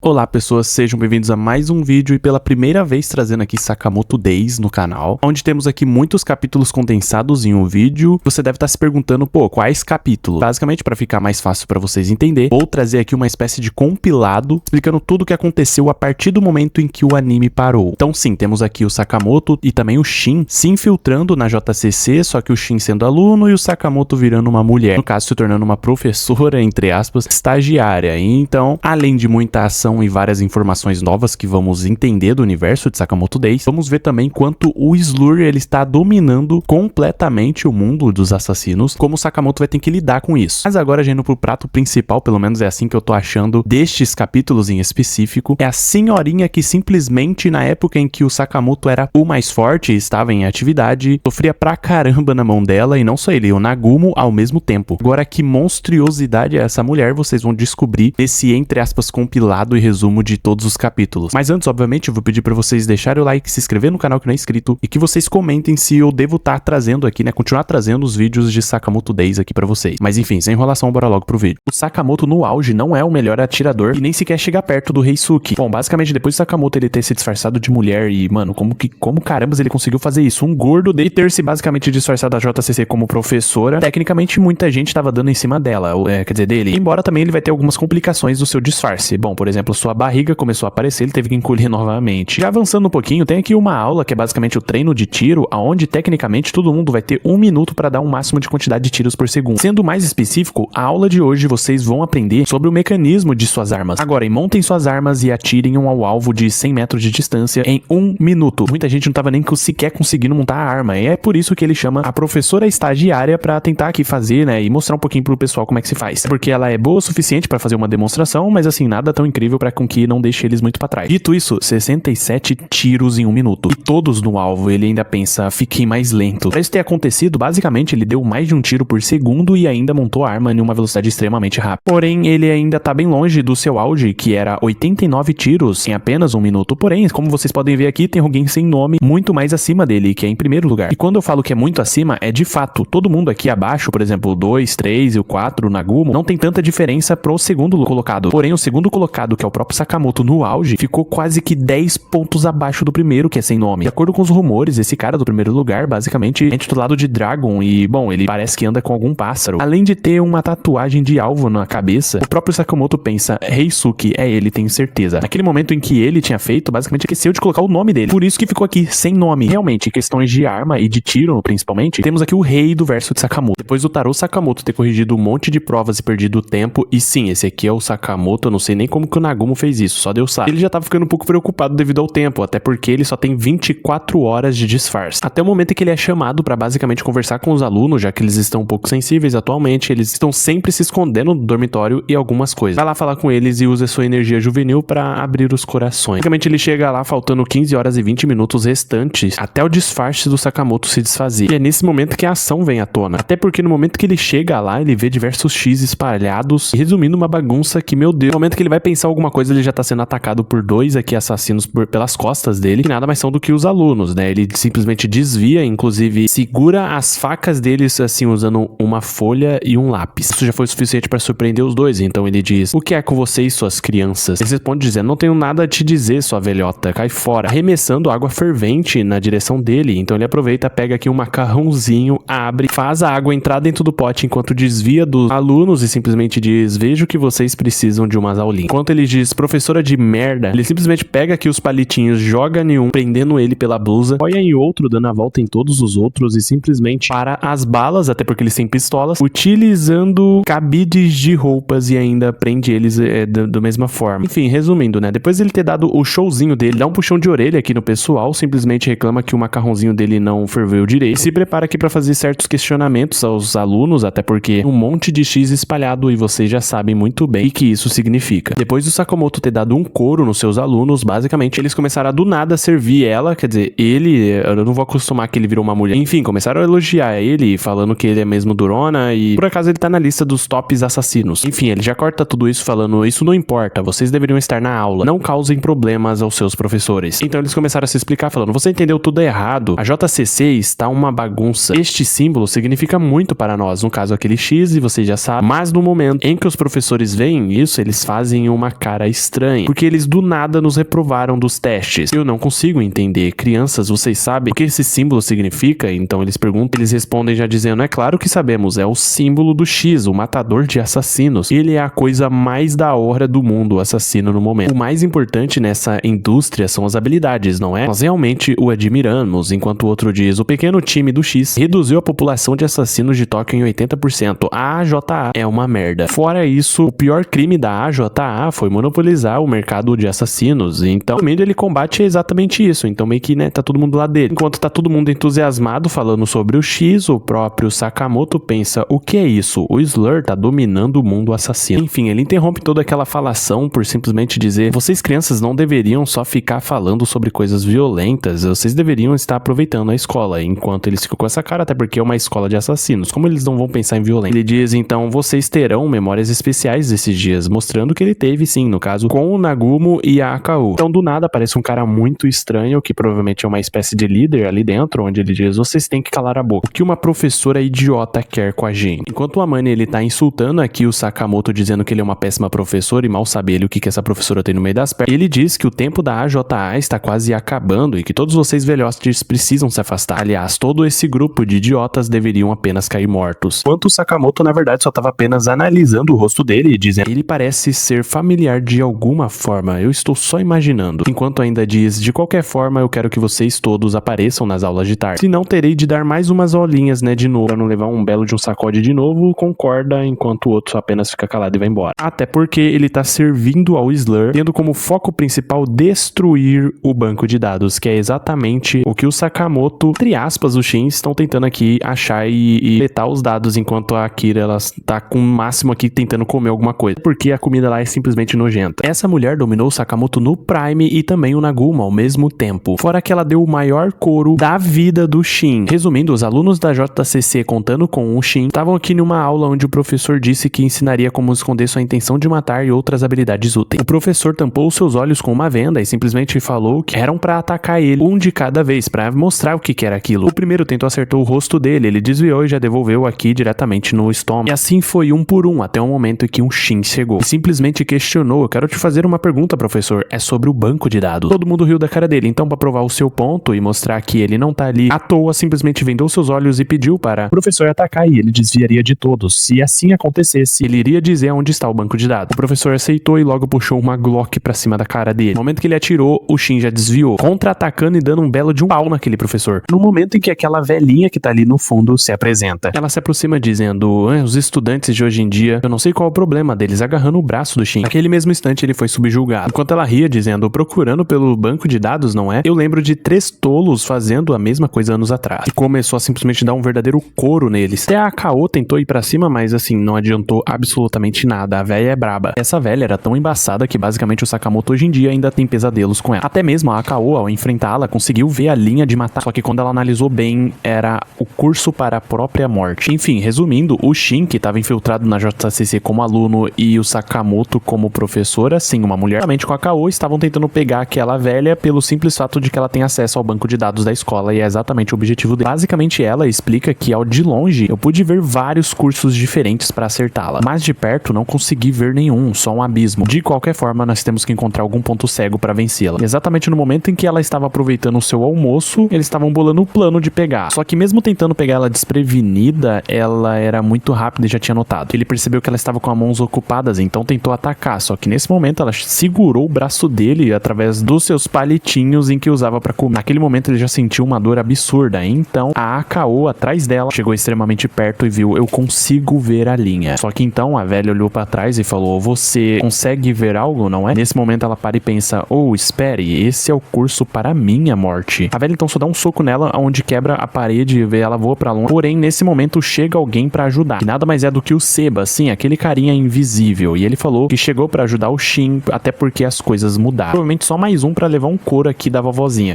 Olá pessoas, sejam bem-vindos a mais um vídeo e pela primeira vez trazendo aqui Sakamoto Days no canal, onde temos aqui muitos capítulos condensados em um vídeo. Você deve estar se perguntando, quais capítulos? Basicamente, para ficar mais fácil para vocês entenderem, vou trazer aqui uma espécie de compilado explicando tudo o que aconteceu a partir do momento em que o anime parou. Então sim, temos aqui o Sakamoto e também o Shin se infiltrando na JCC, só que o Shin sendo aluno e o Sakamoto virando uma mulher, no caso se tornando uma professora, entre aspas, estagiária. Então, além de muita ação e várias informações novas que vamos entender do universo de Sakamoto Days, vamos ver também quanto o Slur ele está dominando completamente o mundo dos assassinos, como o Sakamoto vai ter que lidar com isso. Mas agora, já indo pro prato principal, pelo menos é assim que eu tô achando destes capítulos em específico, é a senhorinha que simplesmente na época em que o Sakamoto era o mais forte e estava em atividade, sofria pra caramba na mão dela, e não só ele, o Nagumo ao mesmo tempo. Agora, que monstruosidade é essa mulher, vocês vão descobrir nesse, entre aspas, compilado e resumo de todos os capítulos. Mas antes, obviamente, eu vou pedir pra vocês deixarem o like, se inscrever no canal que não é inscrito e que vocês comentem se eu devo estar trazendo aqui, continuar trazendo os vídeos de Sakamoto Days aqui pra vocês. Mas enfim, sem enrolação, bora logo pro vídeo. O Sakamoto no auge não é o melhor atirador e nem sequer chega perto do Reisuke. Bom, basicamente, depois do Sakamoto ele ter se disfarçado de mulher e, mano, como carambas ele conseguiu fazer isso? Um gordo dele ter se basicamente disfarçado da JCC como professora, tecnicamente muita gente tava dando em cima dela, quer dizer, dele. Embora também ele vai ter algumas complicações do seu disfarce. Bom, por exemplo, sua barriga começou a aparecer, ele teve que encolher novamente. Já avançando um pouquinho, tem aqui uma aula que é basicamente o treino de tiro, aonde tecnicamente todo mundo vai ter 1 minuto para dar um máximo de quantidade de tiros por segundo. Sendo mais específico, a aula de hoje vocês vão aprender sobre o mecanismo de suas armas. Agora, montem suas armas e atirem ao alvo de 100 metros de distância em 1 minuto. Muita gente não tava nem sequer conseguindo montar a arma, e é por isso que ele chama a professora estagiária para tentar aqui fazer, e mostrar um pouquinho pro pessoal como é que se faz. Porque ela é boa o suficiente para fazer uma demonstração, mas assim, nada tão incrível para com que não deixe eles muito para trás. Dito isso, 67 tiros em 1 minuto. E todos no alvo, ele ainda pensa, fiquei mais lento. Para isso ter acontecido, basicamente ele deu mais de um tiro por segundo e ainda montou a arma em uma velocidade extremamente rápida. Porém, ele ainda tá bem longe do seu auge, que era 89 tiros em apenas 1 minuto. Porém, como vocês podem ver aqui, tem alguém sem nome muito mais acima dele, que é em primeiro lugar. E quando eu falo que é muito acima, é de fato. Todo mundo aqui abaixo, por exemplo, o 2, 3 e o 4, o Nagumo, não tem tanta diferença pro segundo colocado. Porém, o segundo colocado, que é o próprio Sakamoto no auge, ficou quase que 10 pontos abaixo do primeiro, que é sem nome. De acordo com os rumores, esse cara do primeiro lugar, basicamente, é intitulado de Dragon e, bom, ele parece que anda com algum pássaro. Além de ter uma tatuagem de alvo na cabeça, o próprio Sakamoto pensa, Reisuke, é ele, tenho certeza. Naquele momento em que ele tinha feito, basicamente esqueceu de colocar o nome dele. Por isso que ficou aqui, sem nome. Realmente, questões de arma e de tiro, principalmente, temos aqui o rei do verso de Sakamoto. Depois do Taro Sakamoto ter corrigido um monte de provas e perdido tempo, e sim, esse aqui é o Sakamoto, eu não sei nem como que o Nagumo fez isso, só Deus sabe. Ele já tava ficando um pouco preocupado devido ao tempo, até porque ele só tem 24 horas de disfarce. Até o momento em que ele é chamado pra basicamente conversar com os alunos, já que eles estão um pouco sensíveis atualmente, eles estão sempre se escondendo no dormitório e algumas coisas. Vai lá falar com eles e usa sua energia juvenil pra abrir os corações. Basicamente ele chega lá faltando 15 horas e 20 minutos restantes até o disfarce do Sakamoto se desfazer. E é nesse momento que a ação vem à tona. Até porque no momento que ele chega lá, ele vê diversos X espalhados, resumindo uma bagunça que, meu Deus, no momento que ele vai pensar alguma coisa, ele já tá sendo atacado por 2 aqui assassinos pelas costas dele, que nada mais são do que os alunos, Ele simplesmente desvia, inclusive segura as facas deles, assim, usando uma folha e um lápis. Isso já foi o suficiente para surpreender os dois, então ele diz, o que é com vocês, suas crianças? Eles respondem dizendo, não tenho nada a te dizer, sua velhota, cai fora, arremessando água fervente na direção dele. Então ele aproveita, pega aqui um macarrãozinho, abre, faz a água entrar dentro do pote enquanto desvia dos alunos e simplesmente diz, vejo que vocês precisam de umas aulinhas. Enquanto ele diz, professora de merda, ele simplesmente pega aqui os palitinhos, joga em um, prendendo ele pela blusa, apoia em outro, dando a volta em todos os outros e simplesmente para as balas, até porque eles têm pistolas, utilizando cabides de roupas e ainda prende eles da mesma forma. Enfim, resumindo, depois de ele ter dado o showzinho dele, dá um puxão de orelha aqui no pessoal, simplesmente reclama que o macarrãozinho dele não ferveu direito e se prepara aqui para fazer certos questionamentos aos alunos, até porque um monte de X espalhado e vocês já sabem muito bem o que isso significa. Depois do Sakamoto ter dado um couro nos seus alunos, basicamente eles começaram a do nada servir ela, quer dizer, eu não vou acostumar que ele virou uma mulher. Enfim, começaram a elogiar ele, falando que ele é mesmo durona e por acaso ele tá na lista dos tops assassinos. Enfim, ele já corta tudo isso falando, isso não importa, vocês deveriam estar na aula, não causem problemas aos seus professores. Então eles começaram a se explicar falando, você entendeu tudo errado, a JCC está uma bagunça, este símbolo significa muito para nós, no caso aquele X e vocês já sabem, mas no momento em que os professores veem isso, eles fazem uma cara cara estranha, porque eles do nada nos reprovaram dos testes. Eu não consigo entender. Crianças, vocês sabem o que esse símbolo significa? Então eles perguntam, eles respondem já dizendo, é claro que sabemos, é o símbolo do X, o matador de assassinos. Ele é a coisa mais da hora do mundo, o assassino no momento. O mais importante nessa indústria são as habilidades, não é? Nós realmente o admiramos, enquanto o outro diz, o pequeno time do X reduziu a população de assassinos de Tóquio em 80%. A AJA é uma merda. Fora isso, o pior crime da AJA foi monopolizar o mercado de assassinos. Então, o meio ele combate exatamente isso. Então, meio que, né, tá todo mundo lá dele. Enquanto tá todo mundo entusiasmado falando sobre o X, o próprio Sakamoto pensa, o que é isso? O Slur tá dominando o mundo assassino. Enfim, ele interrompe toda aquela falação por simplesmente dizer, vocês crianças não deveriam só ficar falando sobre coisas violentas, vocês deveriam estar aproveitando a escola. Enquanto eles ficam com essa cara, até porque é uma escola de assassinos. Como eles não vão pensar em violência? Ele diz, então, vocês terão memórias especiais desses dias, mostrando que ele teve, sim, no caso, com o Nagumo e a Akao. Então, do nada, aparece um cara muito estranho, que provavelmente é uma espécie de líder ali dentro, onde ele diz, vocês têm que calar a boca. O que uma professora idiota quer com a gente? Enquanto o Amane, ele tá insultando aqui o Sakamoto, dizendo que ele é uma péssima professora, e mal sabe ele o que essa professora tem no meio das pernas, ele diz que o tempo da AJA está quase acabando, e que todos vocês velhotes precisam se afastar. Aliás, todo esse grupo de idiotas deveriam apenas cair mortos. Enquanto o Sakamoto, na verdade, só estava apenas analisando o rosto dele e dizendo, ele parece ser familiar de alguma forma, eu estou só imaginando. Enquanto ainda diz, de qualquer forma, eu quero que vocês todos apareçam nas aulas de tarde. Senão terei de dar mais umas aulinhas, né, de novo, pra não levar um belo de um sacode de novo, concorda, enquanto o outro só apenas fica calado e vai embora. Até porque ele tá servindo ao Slur, tendo como foco principal destruir o banco de dados, que é exatamente o que o Sakamoto, entre aspas, os Shins, estão tentando aqui achar e letar os dados, enquanto a Akira, ela tá com o máximo aqui tentando comer alguma coisa, porque a comida lá é simplesmente nojenta. Essa mulher dominou o Sakamoto no Prime e também o Nagumo ao mesmo tempo, fora que ela deu o maior couro da vida do Shin. Resumindo, os alunos da JCC contando com o Shin estavam aqui numa aula onde o professor disse que ensinaria como esconder sua intenção de matar e outras habilidades úteis. O professor tampou seus olhos com uma venda e simplesmente falou que eram pra atacar ele, um de cada vez, pra mostrar o que era aquilo. O primeiro tentou acertar o rosto dele, ele desviou e já devolveu aqui diretamente no estômago. E assim foi um por um, até o momento em que um Shin chegou. E simplesmente questionou, eu quero te fazer uma pergunta, professor, é sobre o banco de dados. Todo mundo riu da cara dele, então pra provar o seu ponto e mostrar que ele não tá ali à toa, simplesmente vendou seus olhos e pediu para o professor atacar e ele desviaria de todos. Se assim acontecesse, ele iria dizer onde está o banco de dados. O professor aceitou e logo puxou uma Glock pra cima da cara dele. No momento que ele atirou, o Shin já desviou, contra-atacando e dando um belo de um pau naquele professor. No momento em que aquela velhinha que tá ali no fundo se apresenta, ela se aproxima dizendo, os estudantes de hoje em dia, eu não sei qual é o problema deles, agarrando o braço do Shin. Naquele mesmo instante ele foi subjugado. Enquanto ela ria dizendo, procurando pelo banco de dados, não é? Eu lembro de 3 tolos fazendo a mesma coisa anos atrás. E começou a simplesmente dar um verdadeiro couro neles. Até a Akao tentou ir pra cima, mas assim, não adiantou absolutamente nada. A velha é braba. Essa velha era tão embaçada que basicamente o Sakamoto hoje em dia ainda tem pesadelos com ela. Até mesmo a Akao, ao enfrentá-la, conseguiu ver a linha de matar. Só que quando ela analisou bem, era o curso para a própria morte. Enfim, resumindo, o Shin, que estava infiltrado na JCC como aluno, e o Sakamoto como professora, assim, uma mulher, realmente com a Akao, estavam tentando pegar aquela velha pelo simples fato de que ela tem acesso ao banco de dados da escola, e é exatamente o objetivo dele. Basicamente, ela explica que, ao de longe, eu pude ver vários cursos diferentes para acertá-la, mas de perto não consegui ver nenhum, só um abismo. De qualquer forma, nós temos que encontrar algum ponto cego para vencê-la. Exatamente no momento em que ela estava aproveitando o seu almoço, eles estavam bolando o plano de pegar. Só que mesmo tentando pegar ela desprevenida, ela era muito rápida e já tinha notado. Ele percebeu que ela estava com as mãos ocupadas, então tentou atacar, só que nesse momento ela segurou o braço dele através dos seus palitinhos em que usava para comer. Naquele momento ele já sentiu uma dor absurda, então a Akao atrás dela chegou extremamente perto e viu, eu consigo ver a linha. Só que então a velha olhou para trás e falou, você consegue ver algo, não é? Nesse momento ela para e pensa, espere, esse é o curso para a minha morte. A velha então só dá um soco nela, onde quebra a parede e vê ela voa pra longe. Porém, nesse momento chega alguém pra ajudar, que nada mais é do que o Seba, sim, aquele carinha invisível, e ele falou que chegou pra ajudar o Shin, até porque as coisas mudaram. Provavelmente só mais um pra levar um couro aqui da vovozinha.